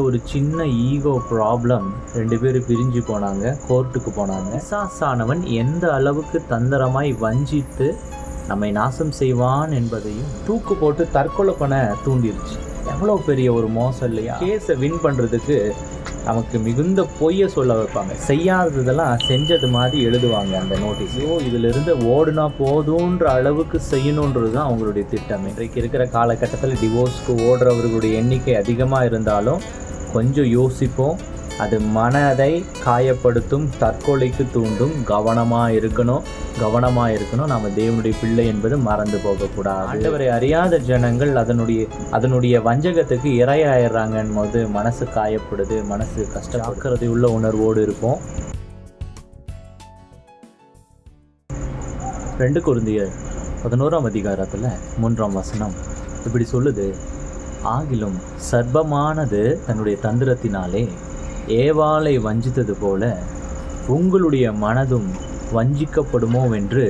ஒரு சின்ன ego problem 2 பேர் பிரிஞ்சு போனாங்க, கோர்ட்டுக்கு போனாங்க. பிசாசானவன் எந்த அளவுக்கு தந்திரமாய் வஞ்சித்து நம்மை நாசம் செய்வான் என்பதையும் தூக்கு போட்டு தற்கொலை பண்ண தூண்டிருச்சு. எவ்வளோ பெரிய ஒரு மோசம் இல்லையா? கேஸை வின் பண்ணுறதுக்கு நமக்கு மிகுந்த பொய்யை சொல்ல வைப்பாங்க. செய்யாததெல்லாம் செஞ்சது மாதிரி எழுதுவாங்க அந்த நோட்டீஸோ. இதிலிருந்து ஓடுனா போதுன்ற அளவுக்கு செய்யணுன்றது தான் அவங்களுடைய திட்டம். இன்றைக்கு இருக்கிற காலகட்டத்தில் டிவோர்ஸ்க்கு ஓடுறவர்களுடைய எண்ணிக்கை அதிகமாக இருந்தாலும் கொஞ்சம் யோசிப்போம். அது மனதை காயப்படுத்தும், தற்கொலைக்கு தூண்டும். கவனமாக இருக்கணும். நாம் தேவனுடைய பிள்ளை என்பது மறந்து போகக்கூடாது. ஆண்டவரை அறியாத ஜனங்கள் அதனுடைய வஞ்சகத்துக்கு இரையாயிடுறாங்கன்னு போது மனசு காயப்படுது, மனசு கஷ்டப்படுறது உள்ள உணர்வோடு இருப்போம். 2 கொரிந்தியர் 11ஆம் அதிகாரத்தில் 3ஆம் வசனம் இப்படி சொல்லுது: ஆகிலும் சர்ப்பமானது தன்னுடைய தந்திரத்தினாலே ஏவாளை வஞ்சித்தது போல உங்களுடைய மனதும் வஞ்சிக்கப்படுமோ என்று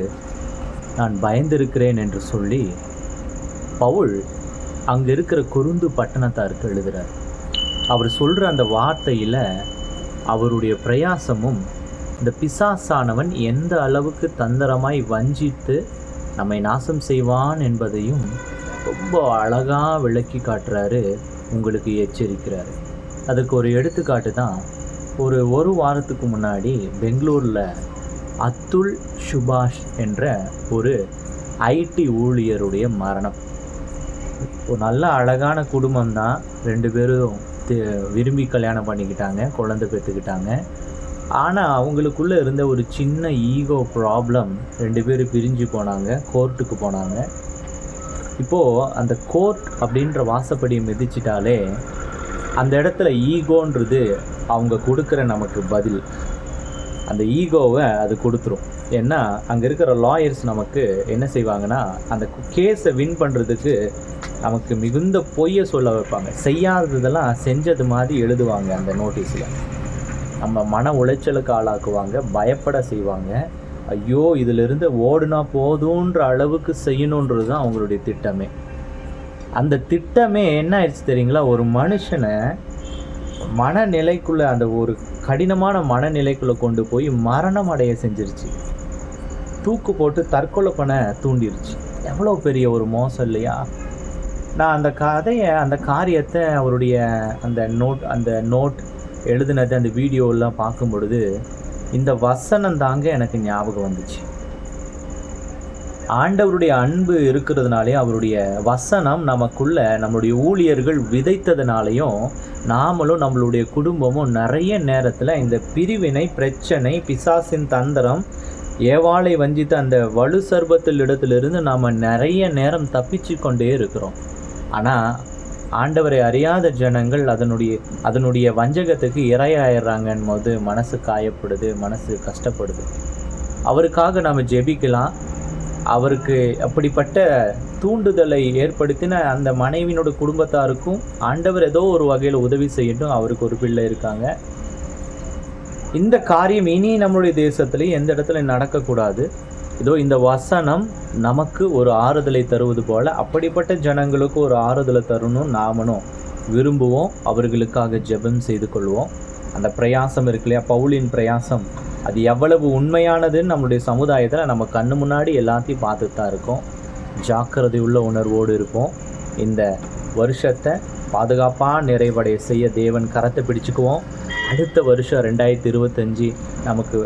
நான் பயந்திருக்கிறேன் என்று சொல்லி பவுல் அங்கே இருக்கிற கொரிந்து பட்டணத்தாருக்கு எழுதுகிறார். அவர் சொல்கிற அந்த வார்த்தையில் அவருடைய பிரயாசமும் இந்த பிசாசானவன் எந்த அளவுக்கு தந்திரமாய் வஞ்சித்து நம்மை நாசம் செய்வான் என்பதையும் ரொம்ப அழகாக விளக்கி காட்டுறாரு, உங்களுக்கு எச்சரிக்கிறாரு. அதுக்கு ஒரு எடுத்துக்காட்டு தான், ஒரு வாரத்துக்கு முன்னாடி பெங்களூரில் அத்துல் சுபாஷ் என்ற ஒரு ஐடி ஊழியருடைய மரணம். ஒரு நல்ல அழகான குடும்பம் தான், 2 பேரும் விரும்பி கல்யாணம் பண்ணிக்கிட்டாங்க, குழந்தை பெற்றுக்கிட்டாங்க. ஆனால் அவங்களுக்குள்ளே இருந்த ஒரு சின்ன ஈகோ ப்ராப்ளம் 2 பேர் பிரிஞ்சு போனாங்க, கோர்ட்டுக்கு போனாங்க. இப்போது அந்த கோர்ட் அப்படின்ற வாசப்படியை மிதிச்சிட்டாலே அந்த இடத்துல ஈகோன்றது அவங்க கொடுக்குற நமக்கு பதில். அந்த ஈகோவை அது கொடுத்துரும். ஏன்னா அங்கே இருக்கிற லாயர்ஸ் நமக்கு என்ன செய்வாங்கன்னா, அந்த கேஸை வின் பண்ணுறதுக்கு நமக்கு மிகுந்த பொய்யை சொல்ல வைப்பாங்க. செய்யாததெல்லாம் செஞ்சது மாதிரி எழுதுவாங்க அந்த நோட்டீஸில். நம்ம மன உளைச்சலுக்கு ஆளாக்குவாங்க, பயப்பட செய்வாங்க. ஐயோ இதிலிருந்து ஓடுனா போதுன்ற அளவுக்கு செய்யணுன்றது தான் அவங்களுடைய திட்டமே. அந்த திட்டமே என்ன ஆயிடுச்சு தெரியுங்களா? ஒரு மனுஷனை மனநிலைக்குள்ளே, அந்த ஒரு கடினமான மனநிலைக்குள்ளே கொண்டு போய் மரணம் அடைய செஞ்சிருச்சு. தூக்கு போட்டு தற்கொலை பண்ண தூண்டிருச்சு. எவ்வளோ பெரிய ஒரு மோசம் இல்லையா? நான் அந்த காரியத்தை அவருடைய அந்த நோட் எழுதினது, அந்த வீடியோலாம் பார்க்கும் பொழுது இந்த வசனம் தாங்க எனக்கு ஞாபகம் வந்துச்சு. ஆண்டவருடைய அன்பு இருக்கிறதுனாலே, அவருடைய வசனம் நமக்குள்ள நம்மளுடைய ஊழியர்கள் விதைத்ததுனாலையும் நாமளும் நம்மளுடைய குடும்பமும் நிறைய நேரத்தில் இந்த பிரிவினை, பிரச்சனை, பிசாசின் தந்திரம், ஏவாளை வஞ்சித்த அந்த வலு சர்பத்தில் இடத்திலிருந்து நாம் நிறைய நேரம் தப்பிச்சு கொண்டே இருக்கிறோம். ஆனால் ஆண்டவரை அறியாத ஜனங்கள் அதனுடைய வஞ்சகத்துக்கு இரையாயிடுறாங்கன்னு போது மனசு காயப்படுது, மனசு கஷ்டப்படுது. அவருக்காக நாம் ஜெபிக்கலாம். அவருக்கு அப்படிப்பட்ட தூண்டுதலை ஏற்படுத்தின அந்த மனைவியினோட குடும்பத்தாருக்கும் ஆண்டவர் ஏதோ ஒரு வகையில் உதவி செய்யட்டும். அவருக்கு ஒரு பிள்ளை இருக்காங்க. இந்த காரியம் இனி நம்மளுடைய தேசத்துலேயும் எந்த இடத்துல நடக்கக்கூடாது. இதோ இந்த வசனம் நமக்கு ஒரு ஆறுதலை தருவது போல அப்படிப்பட்ட ஜனங்களுக்கு ஒரு ஆறுதலை தரணும் நாமளும் விரும்புவோம். அவர்களுக்காக ஜெபம் செய்து கொள்வோம். அந்த பிரயாசம் இருக்கு இல்லையா, பவுலின் பிரயாசம், அது எவ்வளவு உண்மையானதுன்னு நம்மளுடைய சமுதாயத்தில் நம்ம கண்ணு முன்னாடி எல்லாத்தையும் பார்த்துட்டு தான் இருக்கோம். ஜாக்கிரதை உள்ள உணர்வோடு இருப்போம். இந்த வருஷத்தை பாதுகாப்பாக நிறைவடைய செய்ய தேவன் கரத்தை பிடிச்சுக்குவோம். அடுத்த வருஷம் 2025 நமக்கு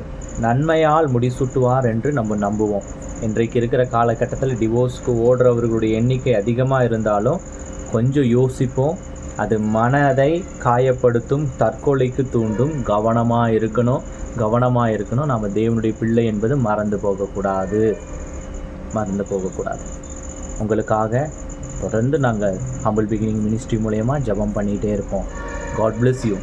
நன்மையால் முடிசூட்டுவார் என்று நம்ம நம்புவோம். இன்றைக்கு இருக்கிற காலகட்டத்தில் டிவோர்ஸ்க்கு ஓடுறவர்களுடைய எண்ணிக்கை அதிகமாக இருந்தாலும் கொஞ்சம் யோசிப்போம். அது மனதை காயப்படுத்தும், தற்கொலைக்கு தூண்டும். கவனமாக இருக்கணும். நாம் தேவனுடைய பிள்ளை என்பது மறந்து போகக்கூடாது. உங்களுக்காக தொடர்ந்து நாங்கள் ஹம்பிள் பிகினிங் மினிஸ்ட்ரி மூலயமா ஜெபம் பண்ணிகிட்டே இருப்போம். God bless you.